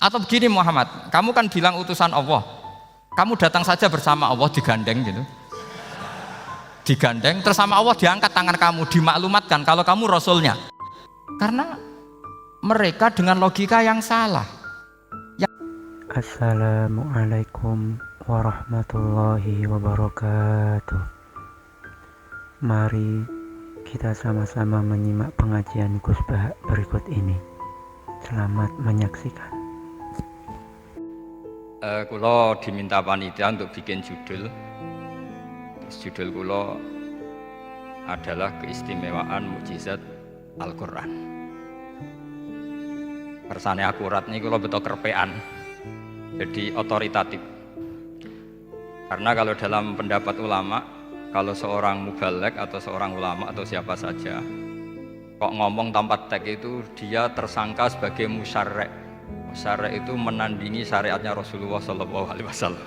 Atau begini Muhammad, kamu kan bilang utusan Allah, kamu datang saja bersama Allah digandeng gitu, digandeng terus sama Allah diangkat tangan kamu, dimaklumatkan kalau kamu rasulnya. Karena mereka dengan logika yang salah. Assalamualaikum warahmatullahi wabarakatuh. Mari kita sama-sama menyimak pengajian Gus Bah berikut ini. Selamat menyaksikan. Kulo diminta panitia untuk bikin judul. Judul kulo adalah keistimewaan mukjizat Al-Quran. Kersane akurat nih kulo betul kerpean, jadi otoritatif. Karena kalau dalam pendapat ulama, kalau seorang mubalek atau seorang ulama atau siapa saja kok ngomong tanpa teks itu dia tersangka sebagai musyarrek. Musyarrek itu menandingi syariatnya Rasulullah SAW.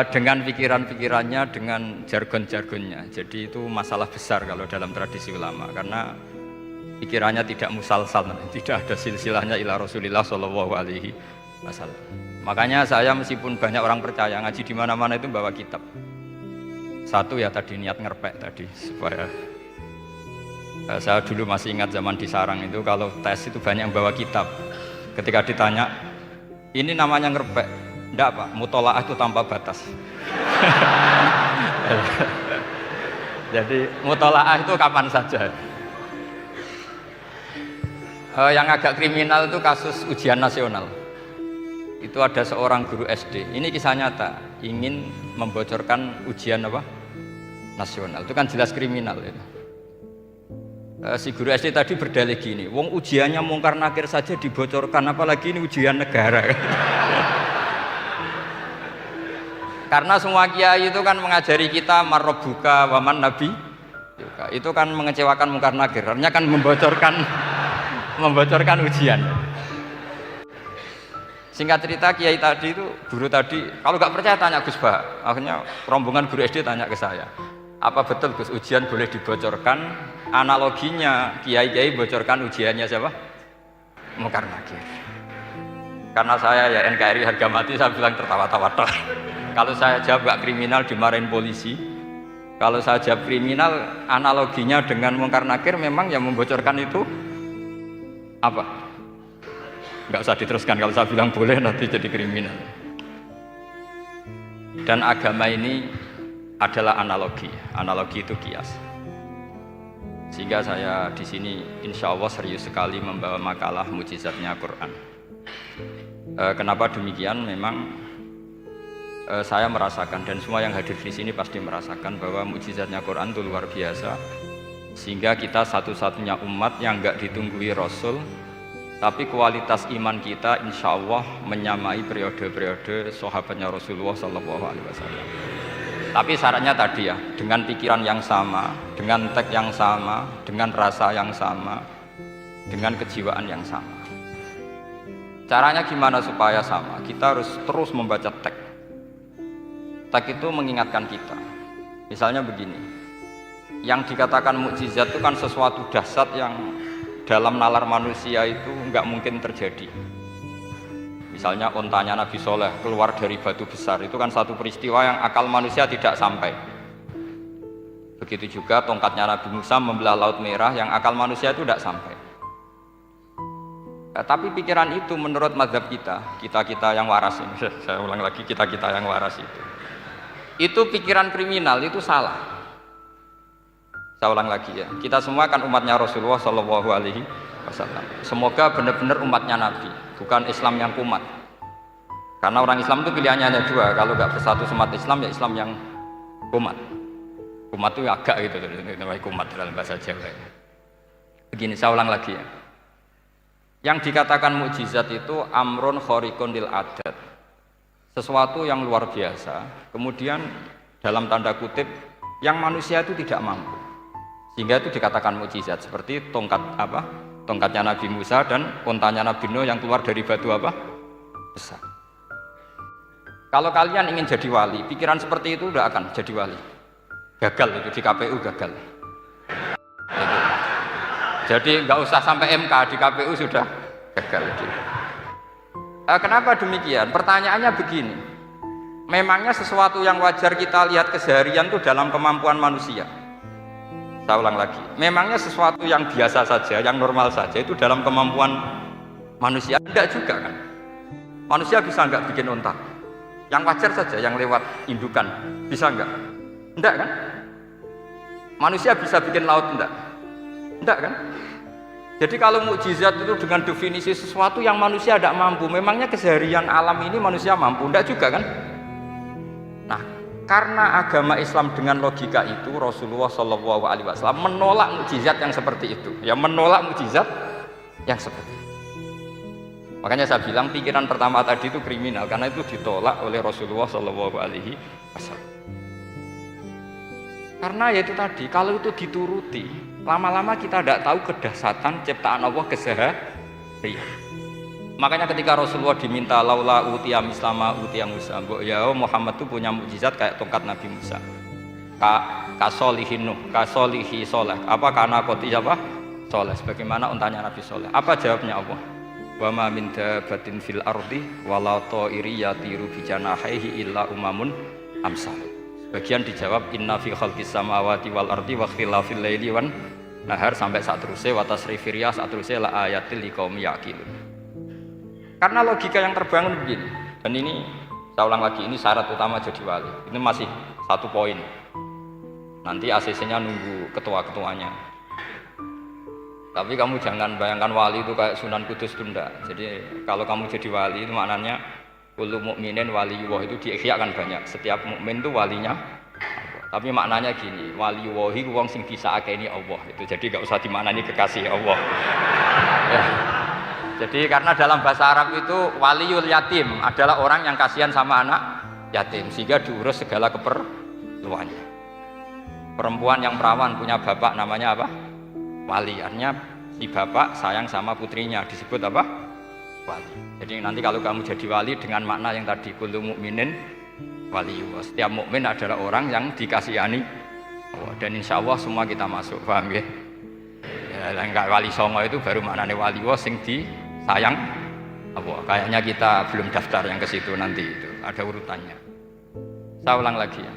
Dengan pikiran-pikirannya, dengan jargon-jargonnya. Jadi itu masalah besar kalau dalam tradisi ulama, karena pikirannya tidak musalsal, tidak ada silsilahnya ila Rasulullah SAW. Makanya saya meskipun banyak orang percaya ngaji di mana-mana itu bawa kitab. Satu ya tadi niat ngerpek tadi supaya saya dulu masih ingat zaman di sarang itu kalau tes itu banyak yang bawa kitab. Ketika ditanya, ini namanya ngerpek? Enggak Pak, mutolaah itu tanpa batas. Jadi mutolaah itu kapan saja. Yang agak kriminal itu kasus ujian nasional. Itu ada seorang guru SD, ini kisah nyata, ingin membocorkan ujian apa? Nasional. Itu kan jelas kriminal itu. Si guru SD tadi berdalih gini, wong ujiannya mungkar nakir saja dibocorkan, apalagi ini ujian negara. Karena semua kiai itu kan mengajari kita marrobuka waman nabi, itu kan mengecewakan mungkar nakir, artinya kan membocorkan ujian. Singkat cerita kiai tadi itu, guru tadi, kalau nggak percaya tanya Gus Bah. Akhirnya rombongan guru SD tanya ke saya, apa betul Gus ujian boleh dibocorkan? Analoginya kiai-kiai bocorkan ujiannya siapa? Mungkar nakir. Karena saya ya NKRI harga mati, saya bilang tertawa-tawa. Kalau saya jawab gak kriminal dimarahin polisi. Kalau saya jawab kriminal, analoginya dengan mungkar nakir memang yang membocorkan itu apa? Nggak usah diteruskan, kalau saya bilang boleh nanti jadi kriminal. Dan agama ini adalah analogi itu kias. Sehingga saya di sini insya Allah serius sekali membawa makalah mukjizatnya Quran. Kenapa demikian? Memang saya merasakan dan semua yang hadir di sini pasti merasakan bahwa mukjizatnya Quran itu luar biasa. Sehingga kita satu-satunya umat yang nggak ditunggui Rasul, tapi kualitas iman kita insya Allah menyamai periode-periode sahabatnya Rasulullah SAW. Tapi syaratnya tadi ya, dengan pikiran yang sama, dengan teks yang sama, dengan rasa yang sama, dengan kejiwaan yang sama. Caranya gimana supaya sama? Kita harus terus membaca teks. Teks itu mengingatkan kita. Misalnya begini, yang dikatakan mukjizat itu kan sesuatu dahsyat yang dalam nalar manusia itu nggak mungkin terjadi. Misalnya ontanya Nabi Soleh keluar dari batu besar, itu kan satu peristiwa yang akal manusia tidak sampai. Begitu juga tongkatnya Nabi Musa membelah Laut Merah, yang akal manusia itu tidak sampai. Tapi pikiran itu menurut mazhab kita yang waras ini, saya ulang lagi, kita yang waras itu pikiran kriminal, itu salah. Saya ulang lagi ya, kita semua kan umatnya Rasulullah SAW. Semoga benar-benar umatnya Nabi, bukan Islam yang kumat. Karena orang Islam itu pilihannya hanya dua, kalau nggak bersatu umat Islam ya Islam yang kumat. Kumat itu agak gitu, namanya kumat dalam bahasa Jawa. Begini, saya ulang lagi ya. Yang dikatakan mukjizat itu amrun khariqun lil adat, sesuatu yang luar biasa. Kemudian dalam tanda kutip yang manusia itu tidak mampu, sehingga itu dikatakan mukjizat. Seperti tongkatnya Nabi Musa dan ontanya Nabi Nuh yang keluar dari batu besar. Kalau kalian ingin jadi wali, pikiran seperti itu udah akan jadi wali. Gagal itu di KPU, gagal. Itu. Jadi nggak usah sampai MK, di KPU sudah gagal. Kenapa demikian? Pertanyaannya begini. Memangnya sesuatu yang wajar kita lihat keseharian itu dalam kemampuan manusia? Saya ulang lagi. Memangnya sesuatu yang biasa saja, yang normal saja itu dalam kemampuan manusia? Enggak juga kan? Manusia bisa enggak bikin unta? Yang wajar saja, yang lewat indukan, bisa enggak? Enggak kan? Manusia bisa bikin laut enggak? Enggak kan? Jadi kalau mukjizat itu dengan definisi sesuatu yang manusia tidak mampu, memangnya keseharian alam ini manusia mampu? Enggak juga kan? Nah, karena agama Islam dengan logika itu, Rasulullah SAW menolak mukjizat yang seperti itu. Ya, menolak mukjizat yang seperti itu. Makanya saya bilang pikiran pertama tadi itu kriminal, karena itu ditolak oleh Rasulullah SAW. Karena ya itu tadi, kalau itu dituruti, lama-lama kita tidak tahu kedahsyatan ciptaan Allah keseharian. Makanya ketika Rasulullah diminta laula utiya mislama utiya Musa, ya Muhammad itu punya mukjizat kayak tongkat Nabi Musa. Kasolihin Nuh, kasolihi soleh. Apa karena koti apa? Soleh. Sebagaimana untanya Nabi Soleh. Apa jawabnya Allah? Wa ma min dabatin fil ardi wala ta'iri yatiru bi janahihi illa umamun amsal. Bagian dijawab inna fi khalqis samawati wal ardi wa ikhtilafil laili wan nahar sampai saat terusnya wa tasrifir riyah saat terusnya la ayatil liqaumi yaqilun. Karena logika yang terbangun begini, dan ini saya ulang lagi, ini syarat utama jadi wali. Ini masih satu poin. Nanti ACC-nya nunggu ketua-ketuanya. Tapi kamu jangan bayangkan wali itu kayak Sunan Kudus tunda. Jadi kalau kamu jadi wali itu maknanya kullu mukminin waliyullah itu diikhyakan banyak. Setiap mukmin itu walinya. Tapi maknanya gini, waliyullahi wong sing disaakeni Allah. Itu jadi enggak usah dimaknani kekasih Allah. Ya. Jadi karena dalam bahasa Arab itu waliyul yatim adalah orang yang kasihan sama anak yatim sehingga diurus segala keperluannya. Perempuan yang perawan punya bapak namanya apa? Wali. Artinya si bapak sayang sama putrinya disebut apa? Wali. Jadi nanti kalau kamu jadi wali dengan makna yang tadi kullu mukminin waliyullah. Setiap mukmin adalah orang yang dikasihani Allah. Dan insya Allah semua kita masuk, paham ya? Ya, enggak wali songo itu baru maknanya waliyullah sing disayang Allah. Kayaknya kita belum daftar yang ke situ nanti itu ada urutannya. Saya ulang lagi ya.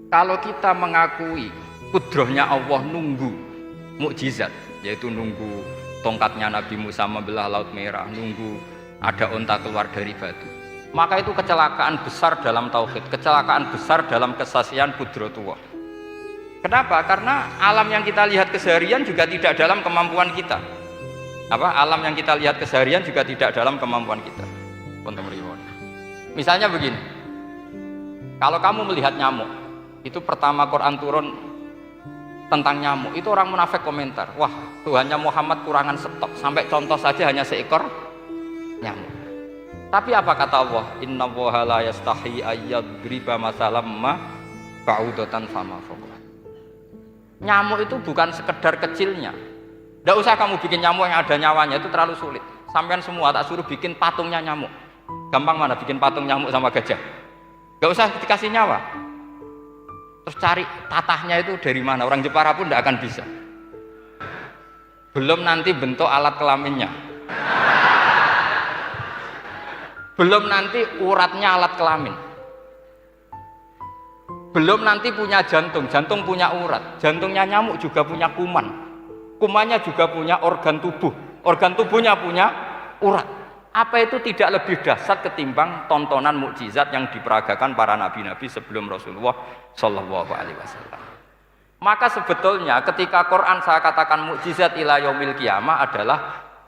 Kalau kita mengakui kudrohnya Allah nunggu mukjizat, yaitu nunggu tongkatnya Nabi Musa membelah Laut Merah, nunggu ada unta keluar dari batu, maka itu kecelakaan besar dalam tauhid, kecelakaan besar dalam kesaksian kudratullah. Kenapa? Karena alam yang kita lihat keseharian juga tidak dalam kemampuan kita. Alam yang kita lihat keseharian juga tidak dalam kemampuan kita. Misalnya begini, kalau kamu melihat nyamuk, itu pertama Quran turun tentang nyamuk, itu orang munafik komentar, wah Tuhannya Muhammad kurangan stok, sampai contoh saja hanya seekor nyamuk. Tapi apa kata Allah? Inna Allaha la yastahi ayyadriba masalam ma ba'udatan fama fawqa. Nyamuk itu bukan sekedar kecilnya. Tidak usah kamu bikin nyamuk yang ada nyawanya, itu terlalu sulit. Sampean semua tak suruh bikin patungnya nyamuk. Gampang mana bikin patung nyamuk sama gajah? Gak usah dikasih nyawa. Terus cari tatahnya itu dari mana, orang Jepara pun tidak akan bisa. Belum nanti bentuk alat kelaminnya, belum nanti uratnya alat kelamin, belum nanti punya jantung, jantung punya urat, jantungnya nyamuk juga punya kuman, kumannya juga punya organ tubuh, organ tubuhnya punya urat. Apa itu tidak lebih dahsyat ketimbang tontonan mukjizat yang diperagakan para nabi-nabi sebelum Rasulullah Shallallahu Alaihi Wasallam? Maka sebetulnya ketika Quran saya katakan mukjizat ila yaumil qiyamah adalah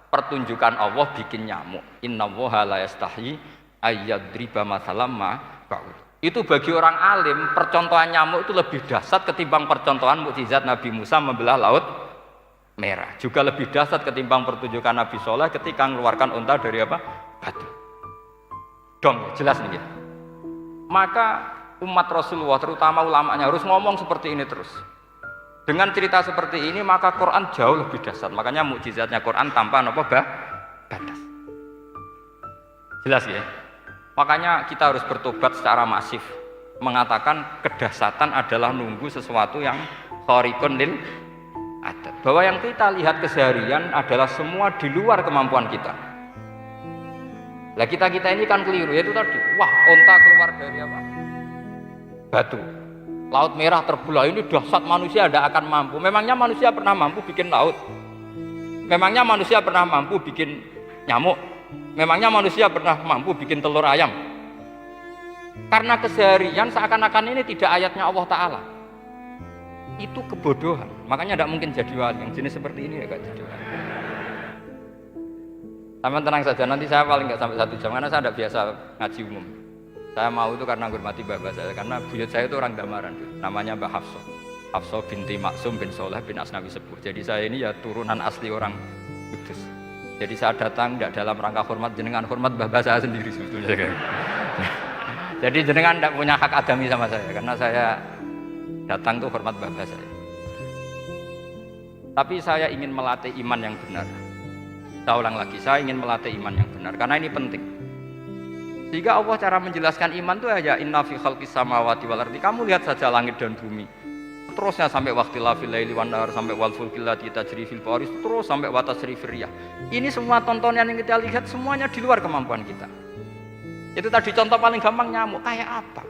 pertunjukan Allah bikin nyamuk. Inna Allaha la yastahi ayyadriba mathalam ma ba'ud. Itu bagi orang alim percontohan nyamuk itu lebih dahsyat ketimbang percontohan mukjizat Nabi Musa membelah Laut Merah. Juga lebih dahsyat ketimbang pertunjukan Nabi Soleh ketika mengeluarkan unta dari apa? Batu. Dong, jelas nih ya. Maka umat Rasulullah terutama ulamanya harus ngomong seperti ini terus. Dengan cerita seperti ini maka Quran jauh lebih dahsyat. Makanya mukjizatnya Quran tanpa apa batas. Jelas ya. Makanya kita harus bertobat secara masif, mengatakan kedahsyatan adalah nunggu sesuatu yang khariqun lil adat. Bahwa yang kita lihat keseharian adalah semua di luar kemampuan kita. Lah kita ini kan keliru, yaitu tadi, wah onta keluar dari apa? Batu. Laut merah terbelah, ini dahsyat, manusia tidak akan mampu. Memangnya manusia pernah mampu bikin laut? Memangnya manusia pernah mampu bikin nyamuk? Memangnya manusia pernah mampu bikin telur ayam? Karena keseharian seakan-akan ini tidak ayatnya Allah Ta'ala. Itu kebodohan, makanya tidak mungkin jadi wali. Yang jenis seperti ini ya gak jadi wali. Sama tenang saja, nanti saya paling nggak sampai 1 jam karena saya tidak biasa ngaji umum. Saya mau itu karena menghormati bapak saya, karena buyut saya itu orang Damaran, namanya Mbak Hafsah. Hafsah binti Maksum bin Soleh bin Asnawi Sepuh. Jadi saya ini ya turunan asli orang Kudus. Jadi saya datang tidak dalam rangka hormat jenengan, hormat bapak saya sendiri sebetulnya. Jadi jenengan tidak punya hak adami sama saya, karena saya datang tuh hormat bapak saya. Tapi saya ingin melatih iman yang benar. Saya ulang lagi, saya ingin melatih iman yang benar karena ini penting. Sehingga Allah cara menjelaskan iman itu aja inna fi khalqis samawati wal ardi. Kamu lihat saja langit dan bumi. Terusnya sampai waqtilal laili wan nahar, sampai wal fulkil lati tajri fil bahri, terus sampai wa tasrifir riyah. Ini semua tontonan yang kita lihat semuanya di luar kemampuan kita. Itu tadi contoh paling gampang, nyamuk kayak apa?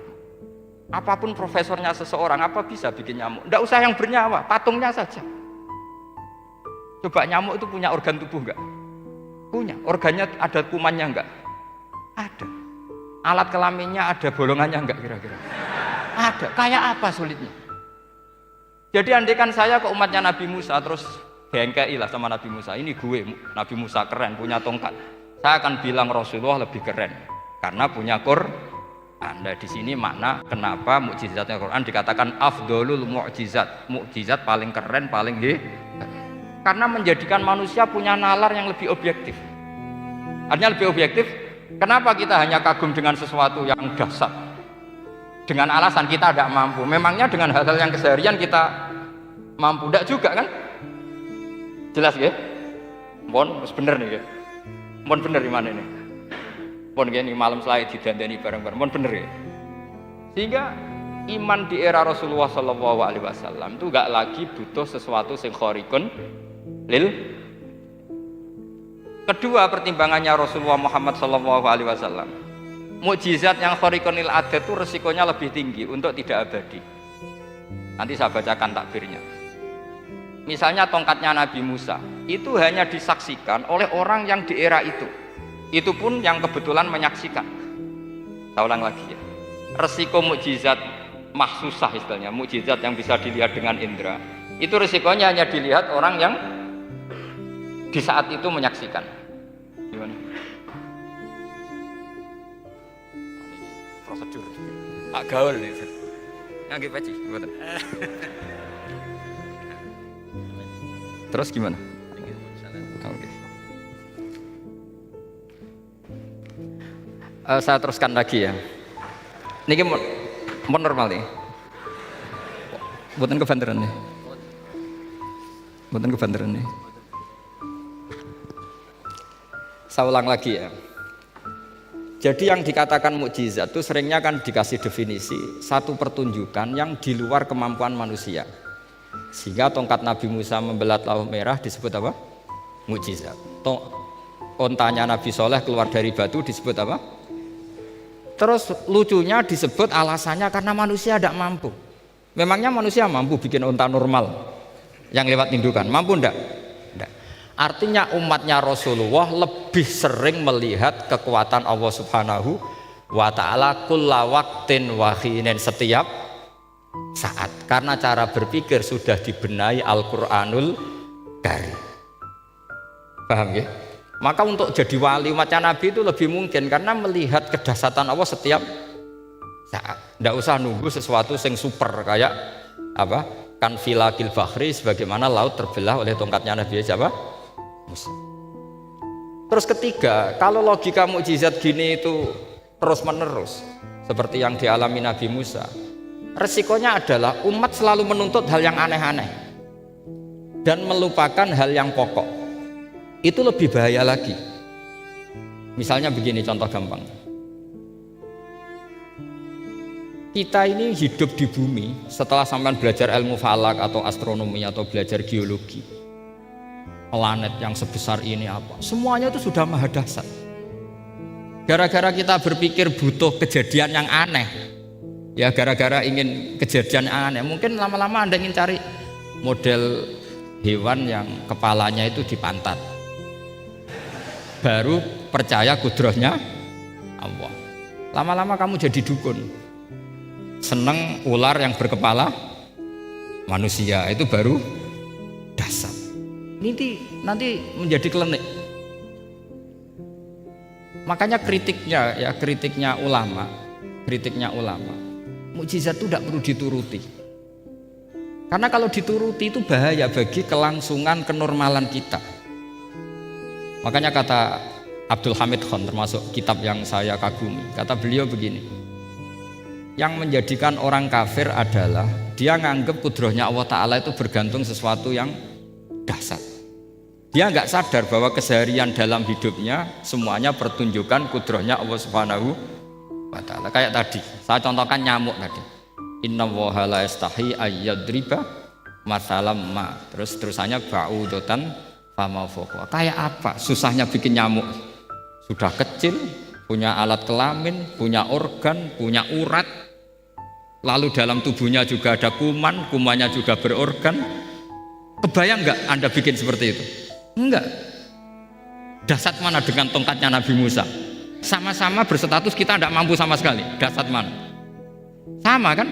Apapun profesornya seseorang, apa bisa bikin nyamuk? Tidak usah yang bernyawa, patungnya saja. Coba nyamuk itu punya organ tubuh enggak? Punya. Organnya ada kumannya enggak? Ada. Alat kelaminnya ada bolongannya enggak kira-kira? Ada. Kayak apa sulitnya? Jadi andaikan saya ke umatnya Nabi Musa terus bengkei lah sama Nabi Musa, ini gue Nabi Musa keren punya tongkat. Saya akan bilang Rasulullah lebih keren karena punya Quran. Anda di sini makna kenapa mukjizatnya Quran dikatakan afdolul mukjizat. Mukjizat paling keren, paling karena menjadikan manusia punya nalar yang lebih objektif. Artinya lebih objektif. Kenapa kita hanya kagum dengan sesuatu yang dahsyat? Dengan alasan kita tidak mampu. Memangnya dengan hal-hal yang keseharian kita mampu? Tidak juga kan? Jelas ya? Mohon bener nih ya. Mohon bener di mana ini? Mohon gini malam selai didandani bareng-bareng. Mohon bener ya. Sehingga iman di era Rasulullah SAW itu gak lagi butuh sesuatu yang khariqun lil. Kedua pertimbangannya Rasulullah Muhammad SAW, mukjizat yang khariqun lil adat itu resikonya lebih tinggi untuk tidak abadi. Nanti saya bacakan takbirnya. Misalnya tongkatnya Nabi Musa itu hanya disaksikan oleh orang yang di era itu pun yang kebetulan menyaksikan. Saya ulang lagi ya, resiko mukjizat mahsusah istilahnya, mukjizat yang bisa dilihat dengan indera, itu resikonya hanya dilihat orang yang di saat itu menyaksikan. Gimana? Prosedur Pak gaul nih. Nggih Pak Ci, mboten. Terus gimana? Oke. Saya teruskan lagi ya. Niki mau normal nih. Mboten kebanteran nih. Mboten kebanteran nih. Saya ulang lagi ya. Jadi yang dikatakan mukjizat itu seringnya kan dikasih definisi satu pertunjukan yang di luar kemampuan manusia. Sehingga tongkat Nabi Musa membelah laut merah disebut apa? Mukjizat. Ontanya Nabi Soleh keluar dari batu disebut apa? Terus lucunya disebut alasannya karena manusia tidak mampu. Memangnya manusia mampu bikin onta normal yang lewat indukan? Mampu enggak? Enggak. Artinya umatnya Rasulullah lebih sering melihat kekuatan Allah Subhanahu wa ta'ala kulla waqtin wa hinin, setiap saat, karena cara berpikir sudah dibenahi Al-Qur'anul Karim. Paham ya? Maka untuk jadi wali umatnya Nabi itu lebih mungkin karena melihat kedahsyatan Allah setiap saat. Tidak usah nunggu sesuatu yang super kayak apa? Kan filakil bahri, sebagaimana laut terbelah oleh tongkatnya Nabi siapa? Musa. Terus ketiga, kalau logika mukjizat gini itu terus menerus seperti yang dialami Nabi Musa, resikonya adalah umat selalu menuntut hal yang aneh-aneh dan melupakan hal yang pokok. Itu lebih bahaya lagi. Misalnya begini contoh gampang. Kita ini hidup di bumi setelah sampean belajar ilmu falak atau astronomi atau belajar geologi. Planet yang sebesar ini apa? Semuanya itu sudah maha dahsyat. Gara-gara kita berpikir butuh kejadian yang aneh, ya gara-gara ingin kejadian yang aneh, mungkin lama-lama Anda ingin cari model hewan yang kepalanya itu di pantat, baru percaya kudrahnya Allah. Lama-lama kamu jadi dukun, seneng ular yang berkepala manusia, itu baru dasar. Ini nanti menjadi klinik. Makanya kritiknya ulama, mukjizat itu tidak perlu dituruti. Karena kalau dituruti itu bahaya bagi kelangsungan kenormalan kita. Makanya kata Abdul Hamid Khan, termasuk kitab yang saya kagumi, kata beliau begini, yang menjadikan orang kafir adalah dia nganggep kudrahnya Allah Ta'ala itu bergantung sesuatu yang dahsyat. Dia nggak sadar bahwa keseharian dalam hidupnya semuanya pertunjukan kudrahnya Allah Subhanahu wa Ta'ala. Kayak tadi, saya contohkan nyamuk tadi. Inna woha la yastahi ayyadriba masalam ma. Terusannya ba'udotan fama fokwa. Kayak apa susahnya bikin nyamuk? Sudah kecil, punya alat kelamin, punya organ, punya urat. Lalu dalam tubuhnya juga ada kuman, kumannya juga berorgan. Kebayang nggak Anda bikin seperti itu? Enggak. Dasar mana dengan tongkatnya Nabi Musa? Sama-sama berstatus kita tidak mampu sama sekali. Dasar mana? Sama kan?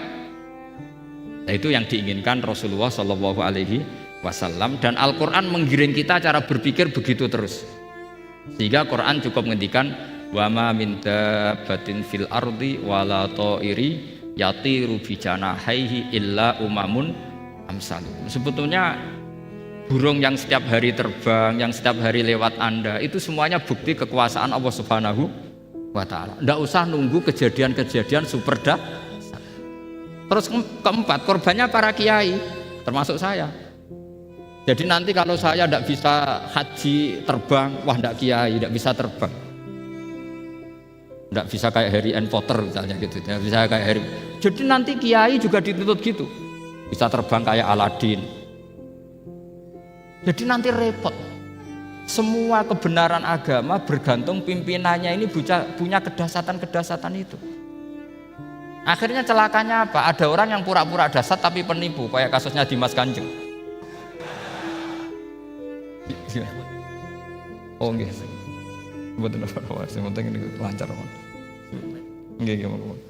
Nah, itu yang diinginkan Rasulullah Shallallahu Alaihi Wasallam, dan Al-Quran menggiring kita cara berpikir begitu terus. Sehingga Quran cukup menghentikan wa ma min dabbatin fil ardi wala ta'iri yatiru bi janahaihi illa umamun amsalu. Sebetulnya burung yang setiap hari terbang, yang setiap hari lewat Anda, itu semuanya bukti kekuasaan Allah Subhanahu wa Ta'ala. Tidak usah nunggu kejadian-kejadian super dahsyat. Terus keempat, korbannya para kiai, termasuk saya. Jadi nanti kalau saya tidak bisa haji terbang, wah tidak kiai, tidak bisa terbang. Tidak bisa kayak Harry and Potter misalnya gitu, tidak bisa kayak Harry. Jadi nanti kiai juga dituntut gitu, bisa terbang kayak Aladin. Jadi nanti repot. Semua kebenaran agama bergantung pimpinannya ini punya kedahsyatan itu. Akhirnya celakanya apa? Ada orang yang pura-pura dahsyat tapi penipu, kayak kasusnya Dimas Kanjeng. Oh nggih. Mboten apa-apa, sing penting ini lancar. Nggih, nggih.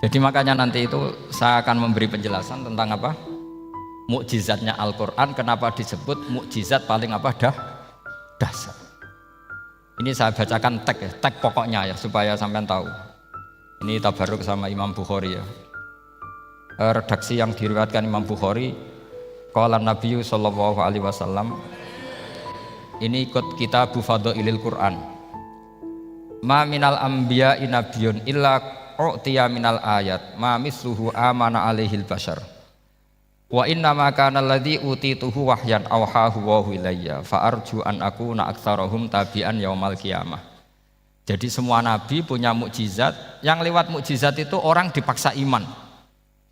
Jadi makanya nanti itu saya akan memberi penjelasan tentang apa? Mukjizatnya Al-Quran, kenapa disebut mukjizat paling apa? Dahsyat. Ini saya bacakan tag pokoknya ya, supaya sampean tahu. Ini tabaruk sama Imam Bukhari ya. Redaksi yang diriwayatkan Imam Bukhari, qala Nabi sallallahu alaihi wasallam, ini ikut kitab Fadhailil Quran. Ma minal anbiya'i nabiyyun illa u'tiya minal ayat ma misluhu amana alaihil bashar wa inna ma kana alladhi utituhu wahyan awhahu wa ilayya fa arju an akuna aktsarahum tabi'an yaumal qiyamah. Jadi semua nabi punya mukjizat, yang lewat mukjizat itu orang dipaksa iman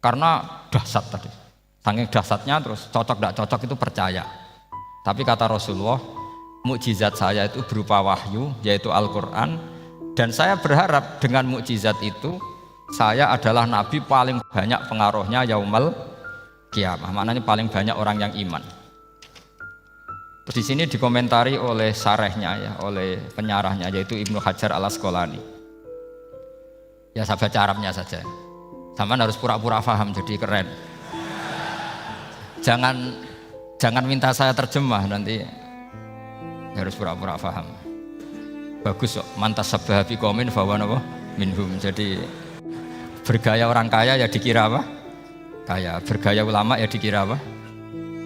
karena dahsyat tadi. Saking dahsyatnya terus cocok tidak cocok itu percaya. Tapi kata Rasulullah, mukjizat saya itu berupa wahyu, yaitu Al-Quran. Dan saya berharap dengan mukjizat itu saya adalah nabi paling banyak pengaruhnya yaumal qiyamah. Maknanya paling banyak orang yang iman. Terus di sini dikomentari oleh syarahnya ya, oleh penyarahnya yaitu Ibnu Hajar Al-Asqalani. Ya saya baca Arabnya saja. Sama harus pura-pura paham jadi keren. Jangan minta saya terjemah, nanti harus pura-pura paham. Bagus kok, mantas sabah bi qaumin fawa napa minhum. Jadi bergaya orang kaya ya dikira apa? Kaya. Bergaya ulama ya dikira apa?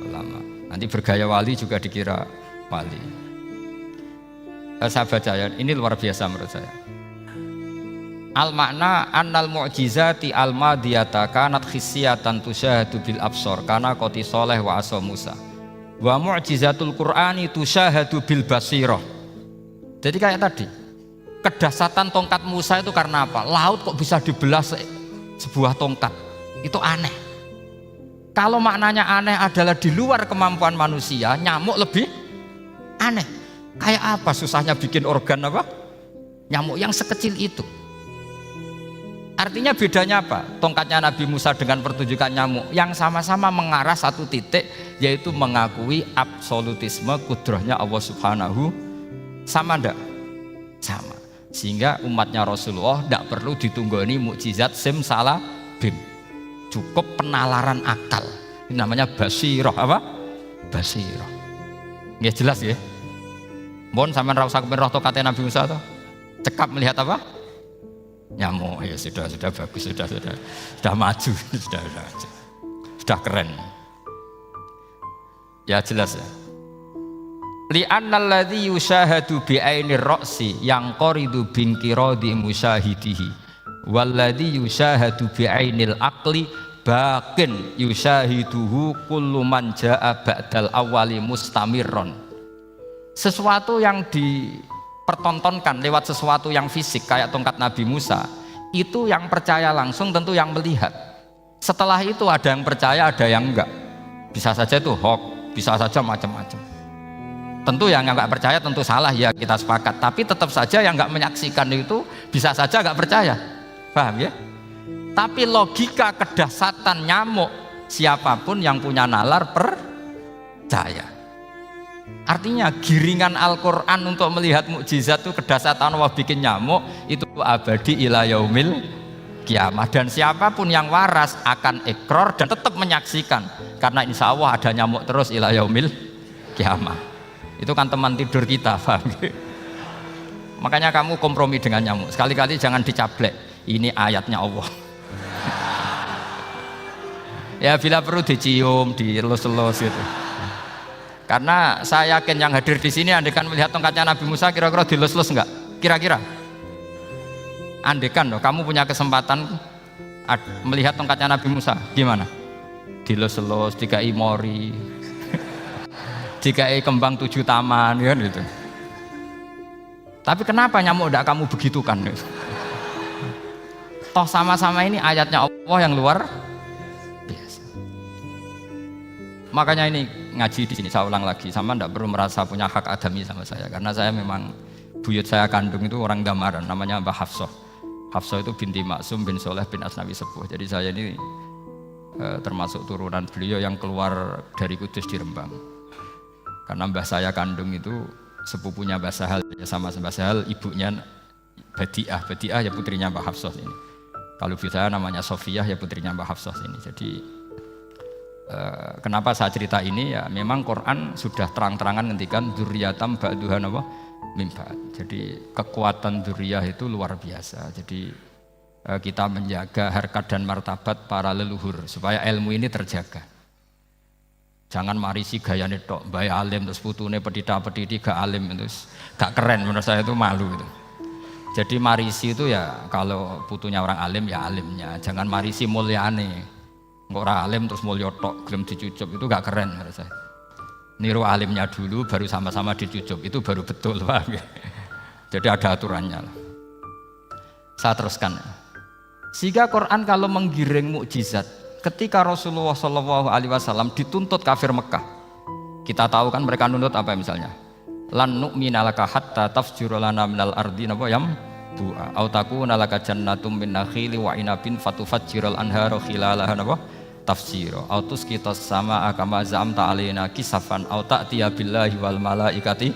Ulama. Nanti bergaya wali juga dikira wali. Saya baca ya, ini luar biasa menurut saya. Al makna annal mu'jizati al madiyata kanat khissiyatan tusyahadu bil absar kana qoti soleh wa asa Musa. Wa mu'jizatul Qur'ani tusyahadu bil basirah. Jadi kayak tadi, kedahsyatan tongkat Musa itu karena apa? Laut kok bisa dibelah sebuah tongkat, itu aneh. Kalau maknanya aneh adalah di luar kemampuan manusia, nyamuk lebih aneh. Kayak apa susahnya bikin organ apa? Nyamuk yang sekecil itu. Artinya bedanya apa? Tongkatnya Nabi Musa dengan pertunjukan nyamuk yang sama-sama mengarah satu titik, yaitu mengakui absolutisme kudrahnya Allah Subhanahu. Sama ndak? Sama. Sehingga umatnya Rasulullah tidak perlu ditunggoni mukjizat simsalabim. Cukup penalaran akal. Ini namanya basirah apa? Basirah. Nggih jelas ya? Mohon sampean ra usah kepen roh tokate Nabi Musa to. Cekap melihat apa? Nyamuk. Ya sudah bagus, sudah maju, sudah keren. Ya jelas ya. Li'annal ladzi yushahadu bi'ainir ra'si yang qaridu binqiradi musyahidihi walladzi yushahadu bi'ainil aqli baqin yushahiduhu kullu man jaa ba'dal awwali mustamirron. Sesuatu yang dipertontonkan lewat sesuatu yang fisik kayak tongkat Nabi Musa, itu yang percaya langsung tentu yang melihat. Setelah itu ada yang percaya, ada yang enggak. Bisa saja itu hoax, bisa saja macam-macam. Tentu yang nggak percaya tentu salah, ya kita sepakat. Tapi tetap saja yang nggak menyaksikan itu bisa saja nggak percaya, paham ya? Tapi logika kedahsyatan nyamuk, siapapun yang punya nalar percaya. Artinya giringan Al-Quran untuk melihat mukjizat itu kedahsyatan Allah bikin nyamuk itu abadi ila yaumil kiamah. Dan siapapun yang waras akan ikrar dan tetap menyaksikan, karena insya Allah ada nyamuk terus ila yaumil kiamah. Itu kan teman tidur kita, paham? Makanya kamu kompromi dengan nyamuk. Sekali-kali jangan dicablek. Ini ayatnya Allah. Ya bila perlu dicium, dilus-lus gitu. Karena saya yakin yang hadir di sini andekan melihat tongkatnya Nabi Musa kira-kira dilus-lus enggak? Kira-kira? Andekan loh, kamu punya kesempatan melihat tongkatnya Nabi Musa, gimana? Dilus-lus, dikai mori. Jika kembang 7 taman kan gitu. Tapi kenapa nyamuk tidak kamu begitukan? Toh sama-sama ini ayatnya Allah yang luar biasa. Makanya ini ngaji di sini saya ulang lagi, sama tidak perlu merasa punya hak adami sama saya, karena saya memang buyut saya kandung itu orang Damaran, namanya Mbah Hafsah. Hafsah itu binti Maksum bin Soleh bin Asnawi Sepuh. Jadi saya ini termasuk turunan beliau yang keluar dari Kudus di Rembang. Karena mbah saya kandung itu sepupunya Mbah Sahal, ya sama Mbah Sahal, ibunya Badiah ya putrinya Mbah Hafsah ini. Kalau ibu saya namanya Sofiyah ya putrinya Mbah Hafsah ini. Jadi kenapa saya cerita ini ya memang Quran sudah terang-terangan ngendikan dzurriyatam ba'duhan apa mimba. Jadi kekuatan dzurriyah itu luar biasa. Jadi kita menjaga harkat dan martabat para leluhur supaya ilmu ini terjaga. Jangan marisi gayane tok, bae alim terus putune pedita-pediti gak alim terus gak keren, menurut saya itu malu gitu. Jadi marisi itu ya kalau putunya orang alim ya alimnya, jangan marisi mulyane. Engko ora alim terus mulya tok gelem dicucup itu gak keren menurut saya. Niru alimnya dulu baru sama-sama dicucup itu baru betul, Pak. Jadi ada aturannya lah. Saya teruskan. Sehingga Quran kalau menggiring mukjizat ketika Rasulullah SAW dituntut kafir Mekah, kita tahu kan mereka nuntut apa misalnya? Lan nu'mina laka hatta tafjura lana minal ardi napa yam bu'a au takuna laka jannatum min nakhili wa inabin fatufajjiral anhara khilalaha napa tafsira au tusqitas samaa kama zamta alaina kisafan au ta'tiya billahi wal malaikati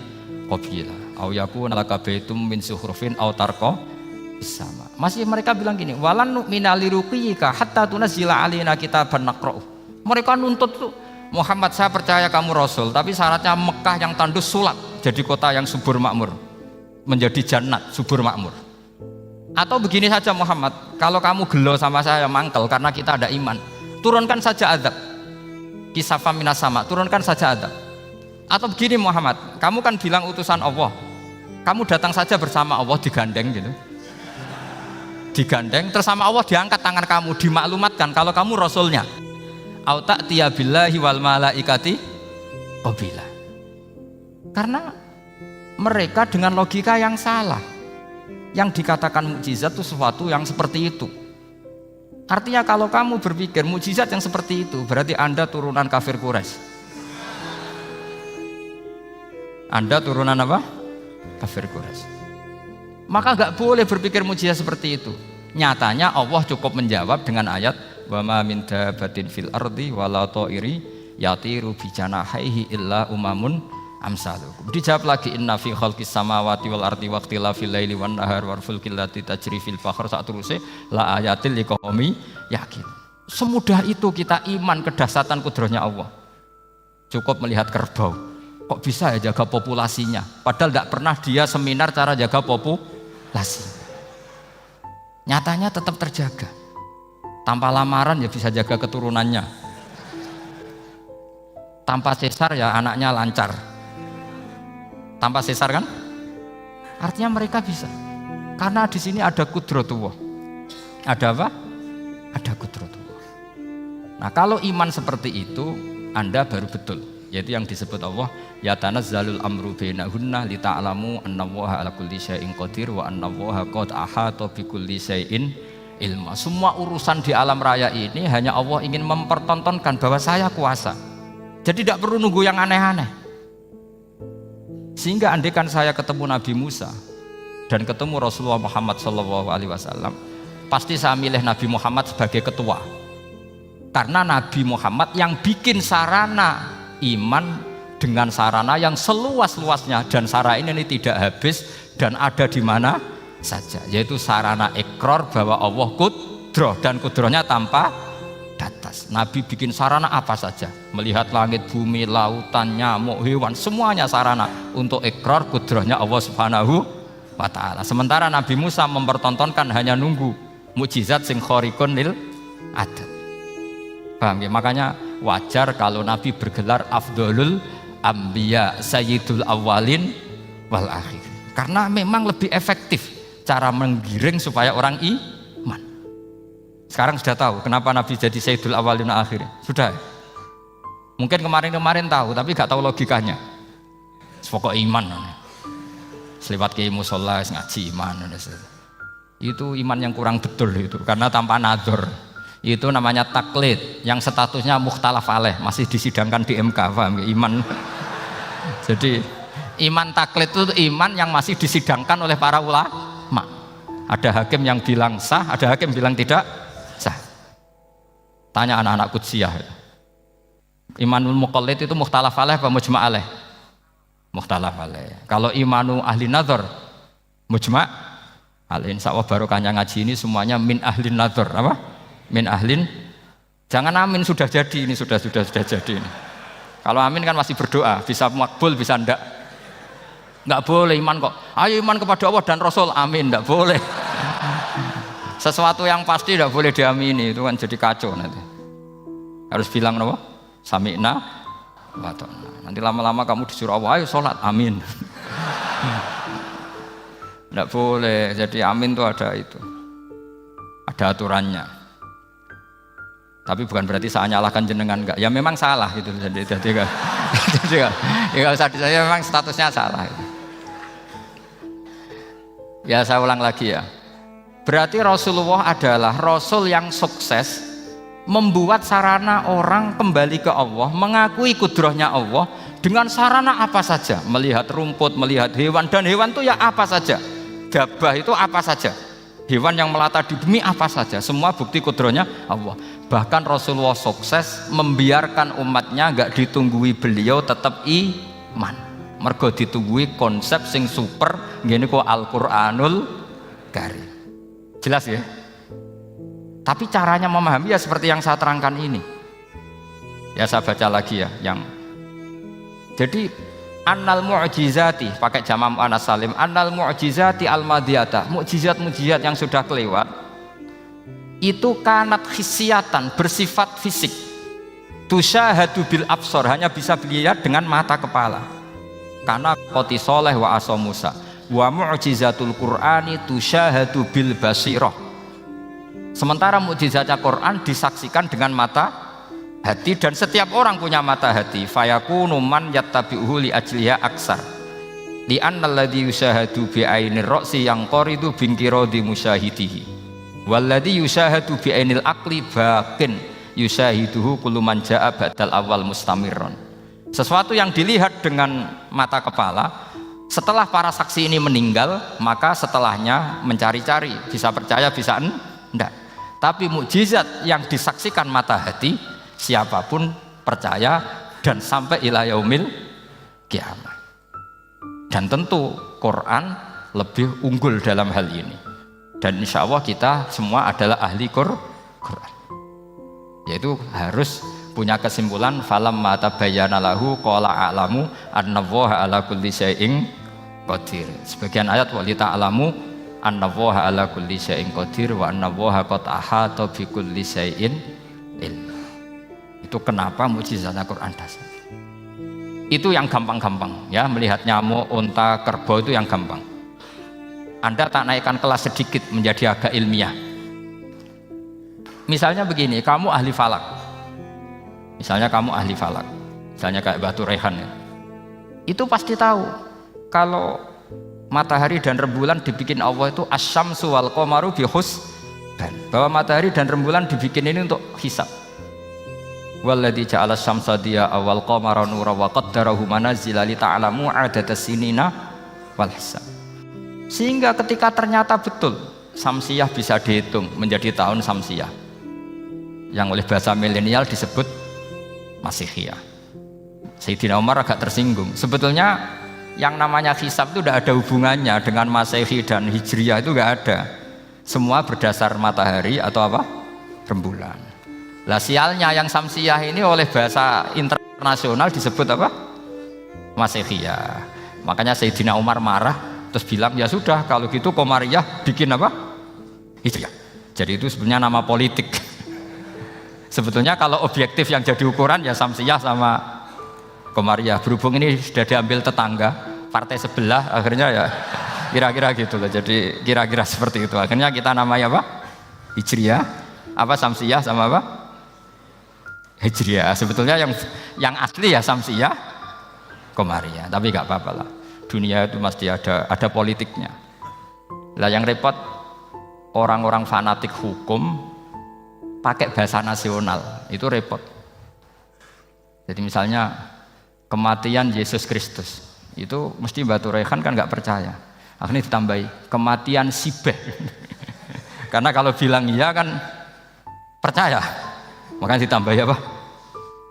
qabila au yakuna laka baitum min suhrufin au tarqa sama. Masih mereka bilang gini, walan nu'mina liruqiyika hatta tunazzila alaina kitaban naqra'u. Mereka nuntut tuh, Muhammad saya percaya kamu Rasul, tapi syaratnya Mekah yang tandus sulap, jadi kota yang subur makmur, menjadi jannat subur makmur. Atau begini saja Muhammad, kalau kamu gelo sama saya mangkel karena kita ada iman, turunkan saja azab. Kisafam minas sama, turunkan saja azab. Atau begini Muhammad, kamu kan bilang utusan Allah, kamu datang saja bersama Allah digandeng gitu. Digandeng terus sama Allah diangkat tangan kamu, dimaklumatkan kalau kamu rasulnya. Au ta'tiya billahi wal malaikati qabila. Karena mereka dengan logika yang salah. Yang dikatakan mukjizat itu sesuatu yang seperti itu. Artinya kalau kamu berpikir mukjizat yang seperti itu, berarti Anda turunan kafir Quraisy. Anda turunan apa? Kafir Quraisy. Maka nggak boleh berpikir mukjizat seperti itu. Nyatanya Allah cukup menjawab dengan ayat wa ma min dabbatin fil ardi wala ta'iri yatiru bi janahihi illa umamun amsalukum. Dijawab lagi inna fi khalqis samawati wal ardi waqtilafil laili wan nahar wal fulkil lati tajri fil bahr sak teruse la ayatil liqaumi yakin. Semudah itu kita iman kedahsyatan kudrahnya Allah. Cukup melihat kerbau. Kok bisa ya jaga populasinya? Padahal tidak pernah dia seminar cara jaga populasi. Nyatanya tetap terjaga. Tanpa lamaran ya bisa jaga keturunannya. Tanpa sesar ya anaknya lancar. Tanpa sesar kan? Artinya mereka bisa. Karena di sini ada kudratullah. Ada apa? Ada kudratullah. Nah, kalau iman seperti itu, Anda baru betul. Yaitu yang disebut Allah, ya tanazzalul amru bainahunna li ta'lamu annallaha ala kulli syai'in qadir wa annallaha qad ahata bi kulli syai'in ilma. Semua urusan di alam raya ini hanya Allah ingin mempertontonkan bahwa saya kuasa. Jadi tidak perlu nunggu yang aneh-aneh. Sehingga andaikan saya ketemu Nabi Musa dan ketemu Rasulullah Muhammad SAW, pasti saya milih Nabi Muhammad sebagai ketua. Karena Nabi Muhammad yang bikin sarana iman dengan sarana yang seluas-luasnya, dan sarana ini tidak habis dan ada di mana saja, yaitu sarana ikrar bahwa Allah kudroh dan kudrohnya tanpa batas. Nabi bikin sarana apa saja, melihat langit, bumi, lautan, nyamuk, hewan, semuanya sarana untuk ikrar kudrohnya Allah Subhanahu wa ta'ala. Sementara Nabi Musa mempertontonkan hanya nunggu mukjizat sing khariqun lil adat. Paham ya? Makanya wajar kalau Nabi bergelar afdolul anbiya sayyidul awalin wal akhir, karena memang lebih efektif cara menggiring supaya orang iman. Sekarang sudah tahu kenapa Nabi jadi sayyidul awalin wal akhir? Sudah. Mungkin kemarin-kemarin tahu tapi gak tahu logikanya. Pokok iman. Selewat ke musola ngaji iman. Itu iman yang kurang betul itu, karena tanpa nadzor. Itu namanya taklid yang statusnya mukhtalaf alaih, masih disidangkan di MK, paham ya? Iman. Jadi iman taklid itu iman yang masih disidangkan oleh para ulama. Ada hakim yang bilang sah, ada hakim bilang tidak sah. Tanya anak-anak Qudsiyah. Imanul muqallid itu mukhtalaf alaih apa mujma' alaih? Mukhtalaf alaih. Kalau imanu ahli nazar mujma' alaih. Insyaallah barokahnya ngaji ini semuanya min ahli nazar, apa? Min ahlin. Jangan amin sudah jadi, ini sudah jadi ini. Kalau amin kan masih berdoa, bisa makbul bisa ndak. Enggak boleh iman kok. Ayo iman kepada Allah dan Rasul, amin, enggak boleh. Sesuatu yang pasti enggak boleh diamini, itu kan jadi kacau nanti. Harus bilang apa? Sami'na wa ta'na. Nanti lama-lama kamu disuruh Allah, ayo sholat, amin. Enggak boleh. Jadi amin itu ada itu. Ada aturannya. Tapi bukan berarti saya nyalahkan jenengan, enggak. Ya memang salah gitu. Jadi enggak usah saya memang statusnya salah. Ya saya ulang lagi ya. Berarti Rasulullah adalah Rasul yang sukses membuat sarana orang kembali ke Allah, mengakui kudrohnya Allah dengan sarana apa saja. Melihat rumput, melihat hewan, dan hewan itu ya apa saja. Gabah itu apa saja. Hewan yang melata di bumi apa saja, semua bukti kudrohnya Allah. Bahkan Rasulullah sukses membiarkan umatnya gak ditunggui beliau tetap iman. Mergo ditunggui konsep sing super ngene kok Al-Qur'anul Karim. Jelas ya? Tapi caranya memahami ya seperti yang saya terangkan ini. Ya saya baca lagi ya yang jadi annal mu'jizati, pakai jama' mu'annas salim, annal mu'jizati al-madiyata, mukjizat-mukjizat yang sudah kelewat itu kanat khisiatan, bersifat fisik, tusyahadu bil absor, hanya bisa dilihat dengan mata kepala, karena qoti soleh wa aso Musa, wa mu'jizatul Qur'ani tusyahadu bil basirah. Sementara mukjizatnya Quran disaksikan dengan mata hati, dan setiap orang punya mata hati. Fayakunu man yattabi'uhu li ajliha aksar li annal ladzi yusyahadu bi ainir ra'si yang qaridu bingkiradi musyahidihi. Walladzi yusyahadu bi ainil aqli baqin yusyahiduhu kullu man jaa ba'dal awal mustamirron. Sesuatu yang dilihat dengan mata kepala, setelah para saksi ini meninggal, maka setelahnya mencari-cari, bisa percaya bisa enggak. Tapi mukjizat yang disaksikan mata hati, siapapun percaya dan sampai ila yaumil kiamat. Dan tentu Quran lebih unggul dalam hal ini. Dan insya Allah kita semua adalah ahli Quran. Yaitu harus punya kesimpulan falam mata bayyana lahu qala a'lamu annallaha ala kulli syai'in qadir. Sebagian ayat walita alamu annallaha ala kulli syai'in qadir wa annallaha qad ahata bi kulli syai'in ilm. Itu kenapa mukjizatnya Quran dasar. Itu yang gampang-gampang ya, melihat nyamuk, unta, kerbau itu yang gampang. Anda tak naikkan kelas sedikit menjadi agak ilmiah. Misalnya begini, kamu ahli falak. Misalnya kayak Batu Rehan ya. Itu pasti tahu kalau matahari dan rembulan dibikin Allah itu asyamsu wal qamaru bi husban. Bahwa matahari dan rembulan dibikin ini untuk hisab. Walladzi ja'ala syamsa diya'a wal qamara nuran wa qaddarahu manazila li ta'lamu 'adadas sinina wal hisab. Sehingga ketika ternyata betul Samsiyah bisa dihitung menjadi tahun Samsiyah, yang oleh bahasa milenial disebut Masihiyah. Sayyidina Umar agak tersinggung. Sebetulnya yang namanya hisab itu tidak ada hubungannya dengan Masehi dan Hijriyah, itu tidak ada. Semua berdasar matahari atau apa? Rembulan. Lah sialnya yang Samsiyah ini oleh bahasa internasional disebut apa? Masihiyah. Makanya Sayyidina Umar marah terus bilang ya sudah kalau gitu Qamariyah bikin apa? Hijriyah. Jadi itu sebenarnya nama politik. Sebetulnya kalau objektif yang jadi ukuran ya Samsiyah sama Qamariyah. Berhubung ini sudah diambil tetangga partai sebelah, akhirnya ya kira-kira gitu loh. Jadi kira-kira seperti itu. Akhirnya kita namanya apa? Hijriyah, apa Samsiyah sama apa? Hijriyah. Sebetulnya yang asli ya Samsiyah, Qamariyah. Tapi nggak apa-apa lah. Dunia itu mesti ada politiknya. Lah yang repot orang-orang fanatik hukum pakai bahasa nasional, itu repot. Jadi misalnya kematian Yesus Kristus, itu mesti Batu Rehan kan nggak percaya. Akhirnya ditambahi kematian Sibeh. Karena kalau bilang iya kan percaya, makanya ditambahi apa?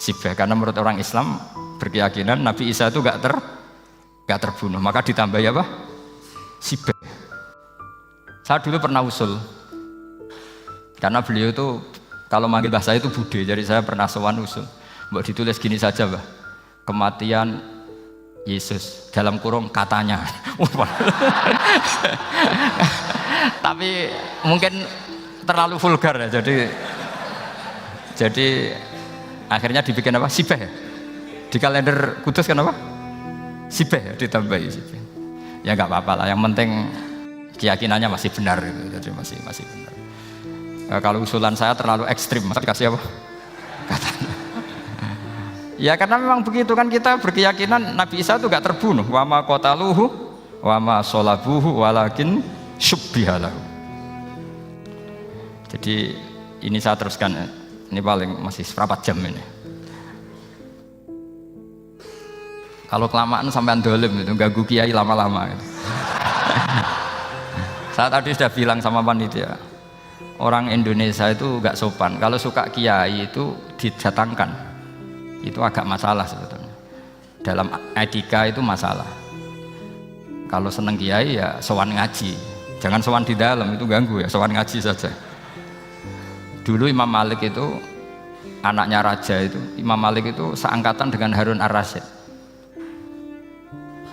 Sibeh. Karena menurut orang Islam berkeyakinan Nabi Isa itu nggak terbunuh, maka ditambahi apa? Sibeh. Saya dulu pernah usul, karena beliau itu kalau manggil bahasa itu bude, jadi saya pernah sowan usul. Mbak ditulis gini saja, Mbak. Kematian Yesus dalam kurung katanya. Tapi mungkin terlalu vulgar ya, jadi akhirnya dibikin apa? Sibeh ya? Di kalender Kudus kan apa? Sibeh ya, ditambahi Sibeh. Ya nggak apa-apa lah, yang penting keyakinannya masih benar gitu. Jadi masih benar. Kalau usulan saya terlalu ekstrim, masa dikasih apa? Katanya. Ya karena memang begitu kan, kita berkeyakinan Nabi Isa itu gak terbunuh. Wa ma qataluhu wa ma sholabuhu walakin syubbihalahu. Jadi ini saya teruskan, ini paling masih seperempat jam ini. Kalau kelamaan sampai dolim itu ganggu kiai lama-lama gitu. Saya tadi sudah bilang sama panitia, orang Indonesia itu gak sopan. Kalau suka kiai itu didatangkan, itu agak masalah sebetulnya. Dalam etika itu masalah. Kalau seneng kiai ya sowan ngaji, jangan sowan di dalam, itu ganggu ya, sowan ngaji saja. Dulu Imam Malik itu anaknya raja itu, Imam Malik itu seangkatan dengan Harun Ar-Rasyid.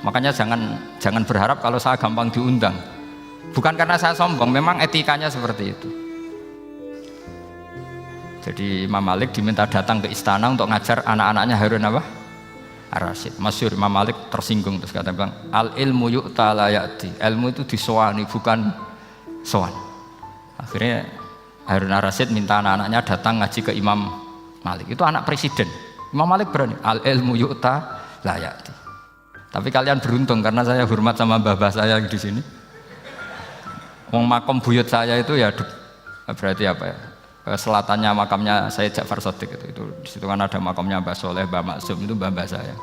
Makanya jangan berharap kalau saya gampang diundang. Bukan karena saya sombong, memang etikanya seperti itu. Jadi Imam Malik diminta datang ke istana untuk ngajar anak-anaknya Harun apa? Ar-Rasyid. Masyhur Imam Malik tersinggung terus kata bang, al ilmu yu'ta la ya'ti. Ilmu itu disowani bukan sowan. Akhirnya Harun Ar-Rasyid minta anak-anaknya datang ngaji ke Imam Malik. Itu anak presiden. Imam Malik berani, al ilmu yu'ta la ya'ti. Tapi kalian beruntung karena saya hormat sama mbah-mbah saya di sini. Wong makom buyut saya itu ya berarti apa ya? Selatannya makamnya Sayyid Ja'far Shadiq itu di situ kan ada makamnya Mbah Soleh, Mbah Maksum, itu mbah saya.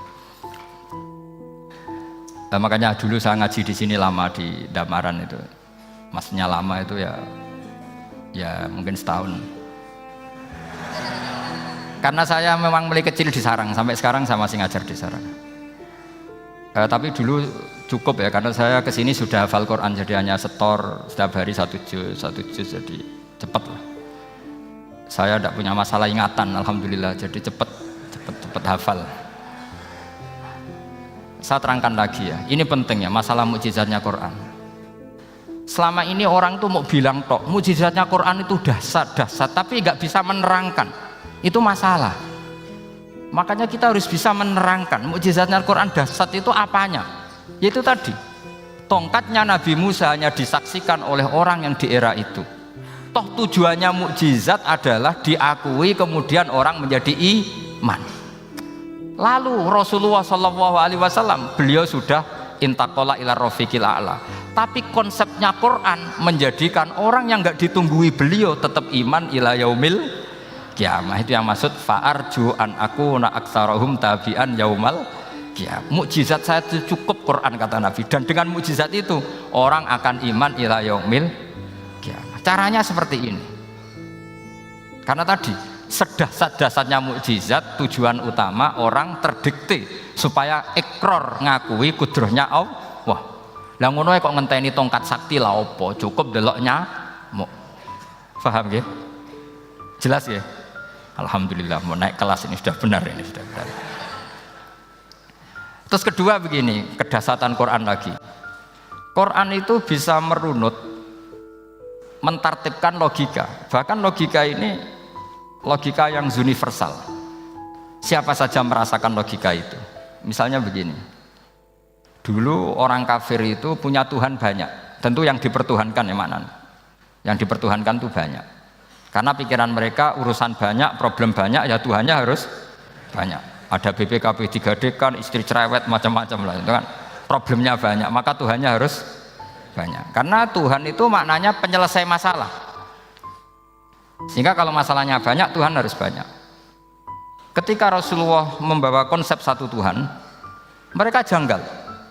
Makanya dulu saya ngaji di sini lama di Damaran itu. Maksudnya lama itu ya mungkin setahun. Karena saya memang mulai kecil di sarang, sampai sekarang saya masih ngajar di sarang. Tapi dulu cukup ya, karena saya kesini sudah hafal Quran, jadi hanya setor setiap hari satu juz, jadi cepat lah. Saya tidak punya masalah ingatan, alhamdulillah, jadi cepat hafal. Saya terangkan lagi ya, ini penting ya, masalah mukjizatnya Quran. Selama ini orang tuh mau bilang tok, mukjizatnya Quran itu dahsyat, tapi nggak bisa menerangkan. Itu masalah. Makanya kita harus bisa menerangkan mukjizatnya Quran dahsyat itu apanya. Yaitu tadi, tongkatnya Nabi Musa hanya disaksikan oleh orang yang di era itu. Toh tujuannya mukjizat adalah diakui kemudian orang menjadi iman. Lalu Rasulullah SAW beliau sudah intaqala ila rafiqil a'la. Tapi konsepnya Quran menjadikan orang yang enggak ditunggui beliau tetap iman ila yaumil kiamah. Itu yang maksud fa'arju an akuna aktsarahum tabi'an yaumal kiamah. Mukjizat saya itu cukup Quran kata Nabi, dan dengan mukjizat itu orang akan iman ila yaumil kiamah. Caranya seperti ini. Karena tadi sedahsyat-dahsyatnya mukjizat, tujuan utama orang terdikte supaya ikrar ngakui kudrohnya Allah. Lah ngono kok ngenteni tongkat sakti lah opo, cukup deloknya mau. Paham ya? Jelas ya? Alhamdulillah, mau naik kelas ini sudah benar, ini sudah benar. Terus kedua begini, kedahsyatan Quran lagi. Quran itu bisa merunut, mentartibkan logika. Bahkan logika ini logika yang universal. Siapa saja merasakan logika itu. Misalnya begini, dulu orang kafir itu punya Tuhan banyak. Tentu yang dipertuhankan ya mana? Yang dipertuhankan itu banyak. Karena pikiran mereka urusan banyak, problem banyak, ya Tuhannya harus banyak. Ada BPKB 3D kan, istri cerewet macam-macam lah, itu kan problemnya banyak, maka Tuhannya harus banyak. Karena Tuhan itu maknanya penyelesai masalah. Sehingga kalau masalahnya banyak, Tuhan harus banyak. Ketika Rasulullah membawa konsep satu Tuhan, mereka janggal.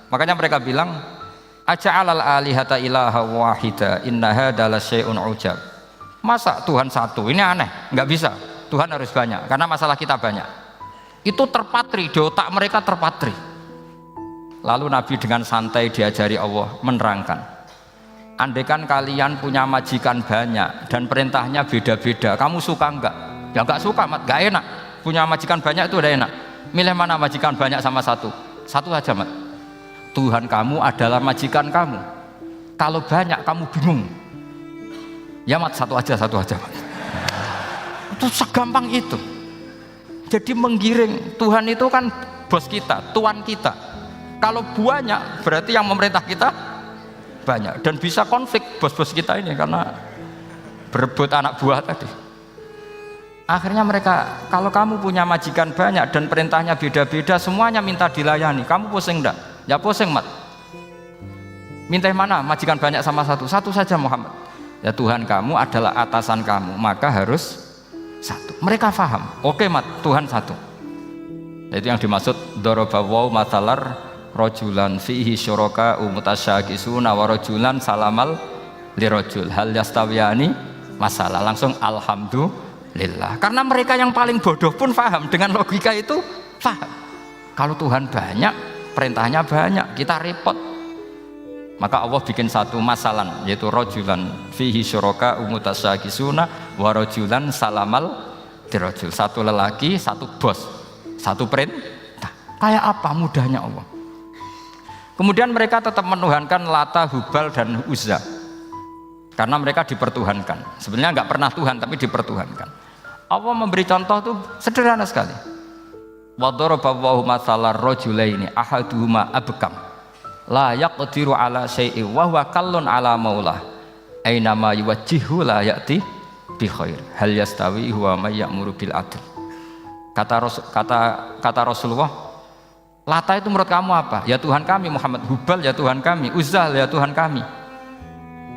Makanya mereka bilang, aja'alal alihata ilaha wahida inna hadza lasyai'un ujab. Masa Tuhan satu? Ini aneh, nggak bisa. Tuhan harus banyak, karena masalah kita banyak. Itu terpatri, di otak mereka terpatri. Lalu Nabi dengan santai diajari Allah menerangkan, andaikan kalian punya majikan banyak dan perintahnya beda-beda, kamu suka enggak? Ya enggak suka, Mat, enggak enak. Punya majikan banyak itu udah enak. Milih mana majikan banyak sama satu? Satu aja, Mat. Tuhan kamu adalah majikan kamu. Kalau banyak kamu bingung. Ya, Mat, satu aja, Mat. Itu segampang itu. Jadi menggiring, Tuhan itu kan bos kita, tuan kita. Kalau banyak berarti yang memerintah kita banyak, dan bisa konflik bos-bos kita ini karena berebut anak buah tadi. Akhirnya mereka, kalau kamu punya majikan banyak dan perintahnya beda-beda, semuanya minta dilayani, kamu pusing enggak? Ya pusing, Mat. Minta mana? Majikan banyak sama satu? Satu saja, Muhammad. Ya Tuhan kamu adalah atasan kamu, maka harus satu. Mereka paham. Oke, Mat, Tuhan satu. Itu yang dimaksud dorobawaw matalar rojulan fihi syuraka umutasyakisuna wa rojulan salamal lirojul hal yastawiyani masalah. Langsung alhamdulillah, karena mereka yang paling bodoh pun paham dengan logika itu, paham kalau Tuhan banyak, perintahnya banyak, kita repot. Maka Allah bikin satu masalah, yaitu rojulan fihi syuraka umutasyakisuna wa rojulan salamal lirojul. Satu lelaki, satu bos, satu perintah. Kayak apa mudahnya Allah. Kemudian mereka tetap menuhankan Lata, Hubal, dan Uzza karena mereka dipertuhankan. Sebenarnya nggak pernah Tuhan, tapi dipertuhankan. Allah memberi contoh tuh sederhana sekali. Wa daraballahu mathalar rajulaini ahaduhuma abkam la yaqdiru ala syai'in wa huwa kallun ala maulah aina ma yuwajjihu la ya'ti bi khair hal yastawi huwa may ya'muru bil adl. Kata Rasulullah, Lata itu menurut kamu apa? Ya Tuhan kami. Muhammad, Hubal ya Tuhan kami. Uzzah ya Tuhan kami.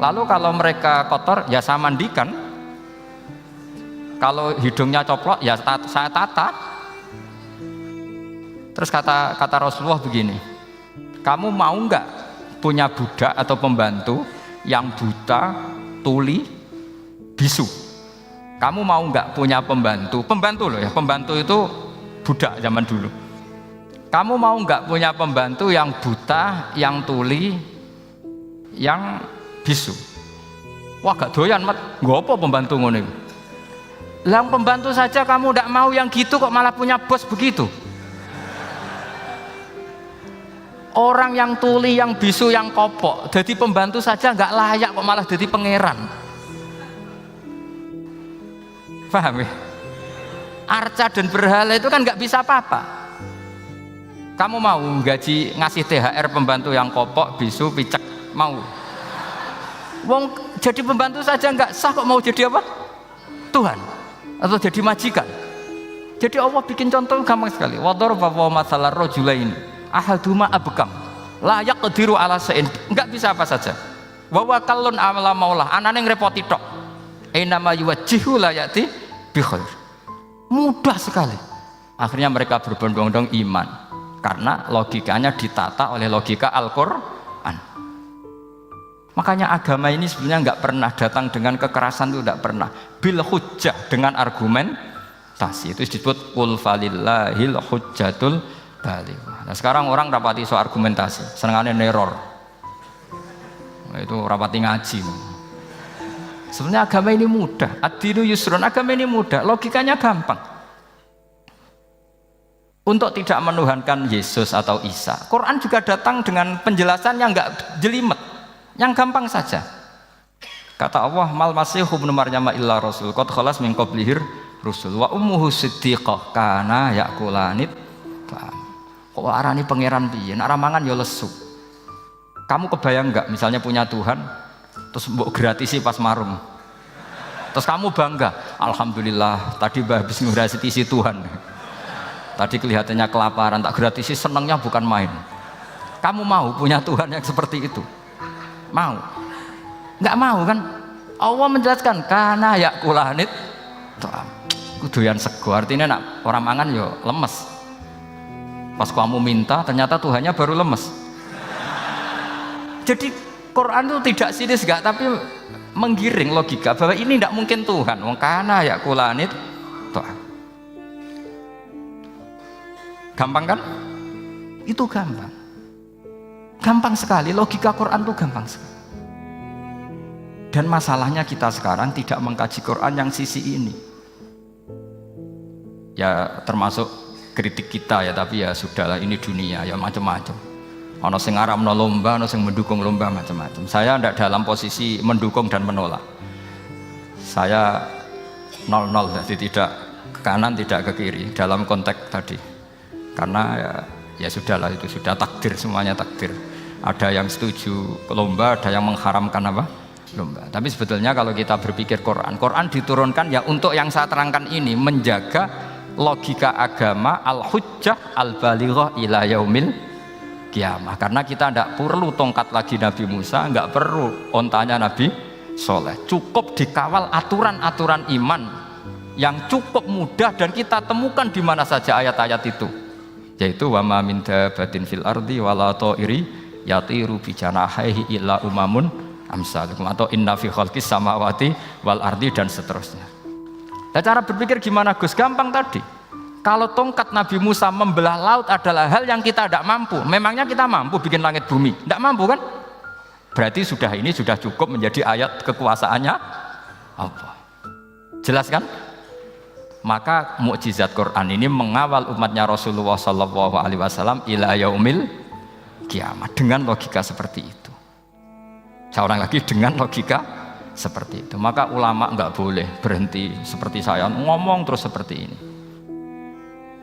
Lalu kalau mereka kotor, ya saya mandikan. Kalau hidungnya coplok ya saya tata. Terus kata Rasulullah begini, kamu mau nggak punya budak atau pembantu yang buta, tuli, bisu? Kamu mau nggak punya pembantu loh ya, pembantu itu budak zaman dulu. Kamu mau nggak punya pembantu yang buta, yang tuli, yang bisu? Wah gak doyan mat, nggak apa pembantu ngono itu. Lah pembantu saja kamu nggak mau yang gitu kok malah punya bos begitu. Orang yang tuli, yang bisu, yang kopok, jadi pembantu saja nggak layak kok malah jadi pangeran. Paham ya? Arca dan berhala itu kan nggak bisa apa-apa. Kamu mau gaji ngasih THR pembantu yang kopok, bisu, picek, mau? Wong jadi pembantu saja nggak sah kok mau jadi apa? Tuhan atau jadi majikan. Jadi Allah bikin contoh gampang sekali. Wadaraba mathalar rajulain ahaduma abkam la yaqdiru ala shay'in, enggak bisa apa saja. Wa wakallun amala maulah, anane ngrepoti tok. Inama yuwajjihu la yati bi khair. Mudah sekali. Akhirnya mereka berbondong-bondong iman karena logikanya ditata oleh logika Al-Qur'an. Makanya agama ini sebenarnya enggak pernah datang dengan kekerasan, itu enggak pernah. Bil hujjah, dengan argumentasi. Itu disebut qul falillahil hujjatul balighah. Nah, sekarang orang rapati soal argumentasi, senengane neror. Nah, itu rapati ngaji. Sebenarnya agama ini mudah. Ad-dinu yusrun, agama ini mudah, logikanya gampang. Untuk tidak menuhankan Yesus atau Isa, Quran juga datang dengan penjelasan yang enggak jelimet, yang gampang saja. Kata Allah, mal masihu ibnu maryam illa rasul qad khalas min qablihir rusul wa ummuhu siddiqah kana yakulanit. Kok arani pangeran piye? Nek mangan ya lesu. Kamu kebayang enggak misalnya punya Tuhan terus mbok gratisi pas marung. Terus kamu bangga, alhamdulillah tadi Mbah habis ngratisi Tuhan. Tadi kelihatannya kelaparan, tak gratisi, senangnya bukan main. Kamu mau punya Tuhan yang seperti itu? Mau? Enggak mau kan? Allah menjelaskan kana yakulanit. Kuduyan sego, artinya nak orang mangan yo lemes. Pas kamu minta ternyata Tuhannya baru lemes. Jadi Quran itu tidak sinis enggak, tapi menggiring logika bahwa ini tidak mungkin Tuhan. Wong kana yakulanit. Gampang kan? Itu gampang. Gampang sekali, logika Quran itu gampang sekali. Dan masalahnya kita sekarang tidak mengkaji Quran yang sisi ini. Ya termasuk kritik kita ya, tapi ya sudahlah, ini dunia ya macam-macam. Ono sing ngaramno lomba, ono sing mendukung lomba, macam-macam. Saya tidak dalam posisi mendukung dan menolak. Saya 0-0, jadi tidak ke kanan tidak ke kiri dalam konteks tadi. Karena ya sudahlah, itu sudah takdir, semuanya takdir. Ada yang setuju lomba, ada yang mengharamkan apa? Lomba. Tapi sebetulnya kalau kita berpikir Quran diturunkan ya untuk yang saya terangkan ini, menjaga logika agama al-hujjah al-balighah ila yaumil kiamah. Karena kita tidak perlu tongkat lagi Nabi Musa, enggak perlu ontanya Nabi Soleh. Cukup dikawal aturan-aturan iman yang cukup mudah dan kita temukan di mana saja ayat-ayat itu. Yaitu wa ma min dabatin fil ardi wala ta'iri yatiru bi janahihi illa umamun amsalukum, atau inna fi khalqis samawati wal ardi, dan seterusnya. Nah, cara berpikir gimana Gus? Gampang tadi. Kalau tongkat Nabi Musa membelah laut adalah hal yang kita tidak mampu, memangnya kita mampu bikin langit bumi? Tidak mampu kan? Berarti ini sudah cukup menjadi ayat kekuasaannya Allah. Jelas kan? Maka mukjizat Quran ini mengawal umatnya Rasulullah SAW ila yaumil kiamat dengan logika seperti itu. Saya ulang lagi, dengan logika seperti itu. Maka ulama enggak boleh berhenti seperti saya ngomong terus seperti ini.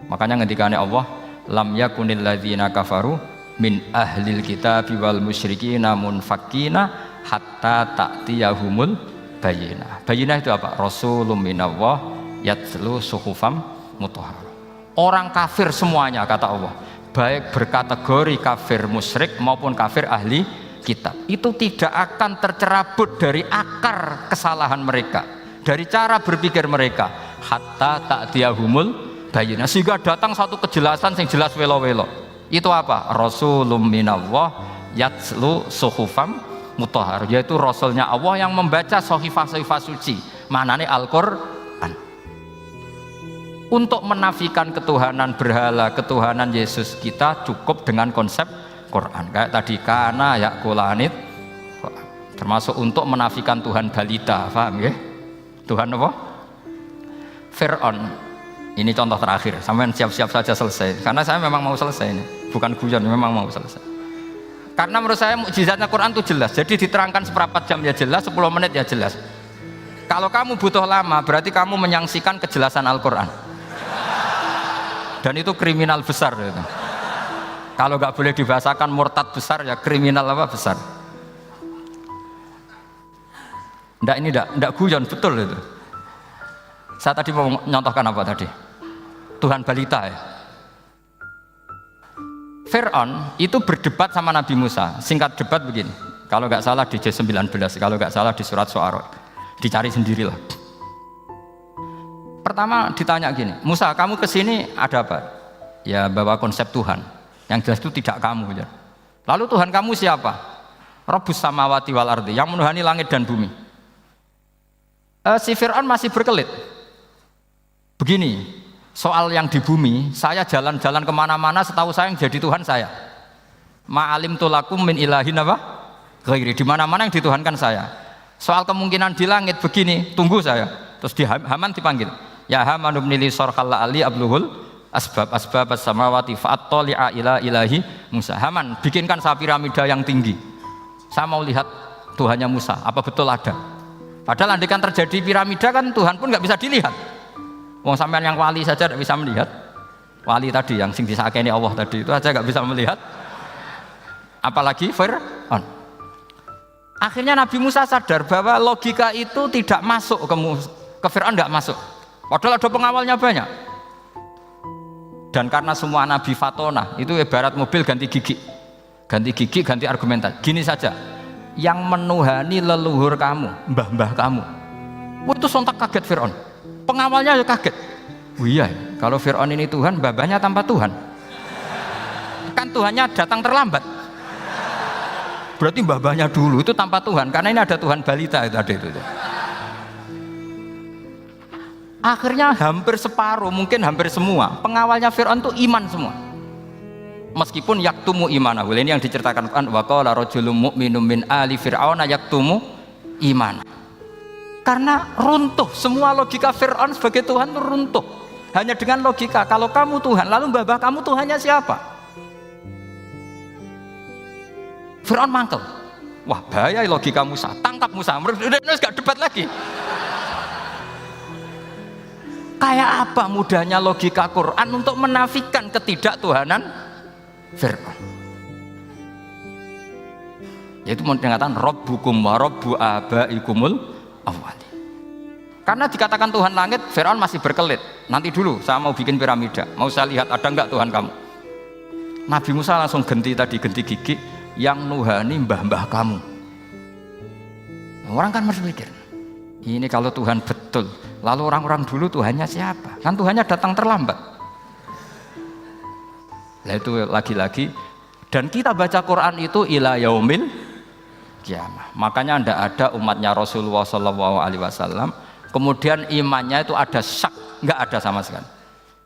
Makanya ngendikane Allah, lam yakunil ladzina kafaru min ahlil kitabi wal musyrikina munfakina hatta ta'tiyahumul bayyinah. Bayyinah itu apa? Rasulun minallah yatslu suhufam mutahharah. Orang kafir semuanya, kata Allah, baik berkategori kafir musyrik maupun kafir ahli kitab, itu tidak akan tercerabut dari akar kesalahan mereka, dari cara berpikir mereka. hatta ta'tiyahumul bayyinah, sehingga datang satu kejelasan yang jelas welo-welo. Itu apa? Rasulun minallah yatslu suhufam mutahhar, yaitu rasulnya Allah yang membaca sahifah-sahifah suci, maknanya Al-Qur'an. Untuk menafikan ketuhanan berhala, ketuhanan Yesus, kita cukup dengan konsep Quran. Kayak tadi kana yakulanit, termasuk untuk menafikan Tuhan balita, paham ya? Tuhan apa? Fir'aun. Ini contoh terakhir, sampai siap-siap saja selesai, karena saya memang mau selesai ini, bukan guyon, memang mau selesai. Karena menurut saya mukjizatnya Quran itu jelas, jadi diterangkan seperempat jam ya jelas, 10 menit ya jelas. Kalau kamu butuh lama, berarti kamu menyaksikan kejelasan Al-Quran, dan itu kriminal besar gitu. Kalau nggak boleh dibahasakan murtad besar, ya kriminal apa besar. Nggak, ini nggak guyon, betul itu. Saya tadi mau nyontohkan apa tadi? Tuhan balita ya. Fir'aun itu berdebat sama Nabi Musa. Singkat debat begini, kalau nggak salah di J19, kalau nggak salah di surat Syu'ara, dicari sendirilah. Pertama ditanya gini, Musa kamu kesini ada apa? Ya bawa konsep Tuhan, yang jelas itu tidak kamu ya. Lalu Tuhan kamu siapa? Rabbus samawati wal ardi, yang menuhani langit dan bumi. Si Fir'aun masih berkelit. Begini, soal yang di bumi, saya jalan-jalan kemana-mana, setahu saya yang jadi Tuhan saya. Ma'alim tulakum min ilahin apa? Ghairi, di mana-mana yang dituhankan saya. Soal kemungkinan di langit begini, tunggu saya. Terus di Haman dipanggil, ya Haman ibn li sarhal ali abluhul asbab as-samawati fa'attali'a ila ilahi Musa. Haman, bikinkan saya piramida yang tinggi. Saya mau lihat Tuhannya Musa, apa betul ada? Padahal andaikan terjadi piramida kan Tuhan pun nggak bisa dilihat. Wong sampean yang wali saja tidak bisa melihat. Wali tadi yang sing disakeni Allah tadi itu aja nggak bisa melihat. Apalagi Fir'aun. Akhirnya Nabi Musa sadar bahwa logika itu tidak masuk ke Fir'aun, nggak masuk. Padahal ada pengawalnya banyak. Dan karena semua Nabi fatona itu ibarat mobil ganti gigi, ganti argumentasi. Gini saja, yang menuhani leluhur kamu, mbah-mbah kamu, itu sontak kaget Fir'aun. Pengawalnya ya kaget. Oh iya, kalau Fir'aun ini Tuhan, mbah-mbahnya tanpa Tuhan. Kan Tuhannya datang terlambat. Berarti mbah-mbahnya dulu itu tanpa Tuhan, karena ini ada Tuhan balita itu ada itu. Akhirnya hampir separuh, mungkin hampir semua pengawalnya Fir'aun itu iman semua. Meskipun yaktumu imanahu, ini yang diceritakan Quran, wa qala rajulun mu'minun min ali fir'auna yaktumu iman. Karena runtuh, semua logika Fir'aun sebagai Tuhan itu runtuh. Hanya dengan logika, kalau kamu Tuhan, lalu mbah kamu Tuhannya siapa? Fir'aun mangkel. Wah bahaya logika Musa, tangkap Musa, udah gak debat lagi. Kayak apa mudahnya logika Quran untuk menafikan ketidaktuhanan Fir'aun. Yaitu mengatakan Rabbukum wa Rabbu abaikumul awali. Karena dikatakan Tuhan langit, Fir'aun masih berkelit. Nanti dulu, saya mau bikin piramida, mau saya lihat ada enggak Tuhan kamu. Nabi Musa langsung ganti gigi, yang nuhani mbah-mbah kamu. Orang kan berpikir, ini kalau Tuhan betul, lalu orang-orang dulu Tuhannya siapa? Kan Tuhannya datang terlambat. Nah itu lagi-lagi, dan kita baca Quran itu ila yaumil kiamah. Makanya tidak ada umatnya Rasulullah SAW kemudian imannya itu ada syak, nggak ada sama sekali.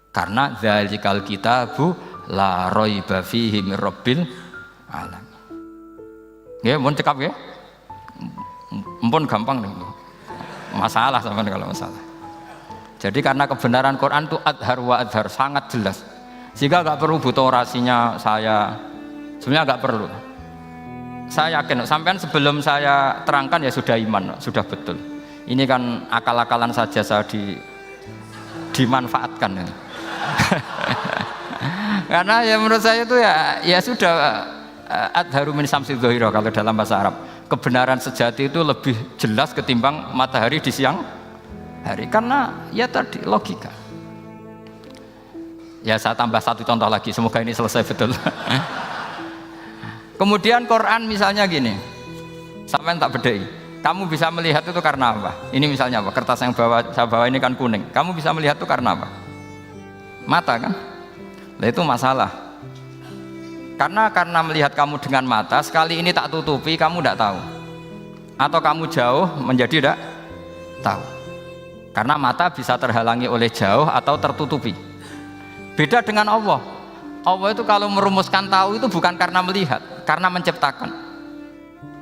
Karena dzalikal kitabu la raiba fihi mir rabbil alamin. Nggih, mun cekap nggih. Mumpun gampang nih. Masalah sampean kalau masalah. Jadi karena kebenaran Quran itu adhar wa adhar, sangat jelas. Sehingga nggak perlu butuh orasinya saya. Sebenarnya nggak perlu. Saya yakin, sampean sebelum saya terangkan ya sudah iman, sudah betul. Ini kan akal-akalan saja saya dimanfaatkan. Ya. Karena ya menurut saya itu ya sudah adharu min samsi dhahira kalau dalam bahasa Arab. Kebenaran sejati itu lebih jelas ketimbang matahari di siang hari. Karena ya tadi logika. Ya saya tambah satu contoh lagi, semoga ini selesai betul. Kemudian Quran misalnya gini, sampai tak bedai. Kamu bisa melihat itu karena apa? Ini misalnya apa? Kertas yang saya bawa ini kan kuning. Kamu bisa melihat itu karena apa? Mata kan? Nah itu masalah. Karena melihat kamu dengan mata, sekali ini tak tutupi, kamu tidak tahu. Atau kamu jauh menjadi tidak tahu. Karena mata bisa terhalangi oleh jauh atau tertutupi. Beda dengan Allah. Allah itu kalau merumuskan tahu itu bukan karena melihat, karena menciptakan.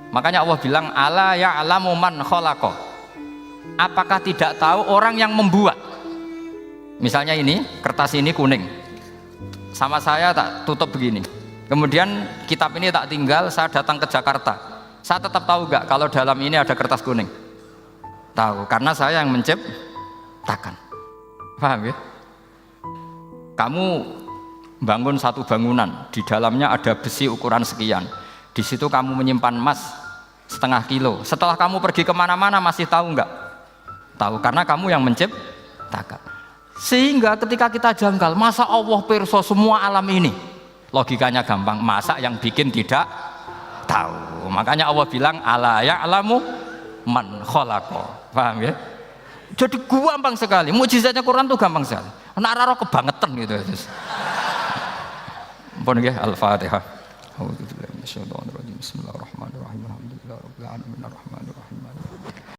Makanya Allah bilang ala ya'lamu man khalaqa. Apakah tidak tahu orang yang membuat? Misalnya ini, kertas ini kuning. Sama saya tak tutup begini. Kemudian kitab ini tak tinggal, saya datang ke Jakarta. Saya tetap tahu enggak kalau dalam ini ada kertas kuning? Tahu, karena saya yang menciptakan. Paham ya? Kamu bangun satu bangunan, di dalamnya ada besi ukuran sekian. Di situ kamu menyimpan emas setengah kilo. Setelah kamu pergi kemana-mana masih tahu enggak? Tahu, karena kamu yang menciptakan. Sehingga ketika kita janggal, masa Allah pirsa semua alam ini? Logikanya gampang, masa yang bikin tidak tahu? Makanya Allah bilang ala ya'lamu man khalaqa. Paham ya? Jadi gampang sekali, mukjizatnya Quran tuh gampang sekali. Nararo kebangetan gitu. Ampun nggih, Al-Fatihah. Bismillahirrahmanirrahim. Alhamdulillahirabbil alamin arrahmanirrahim.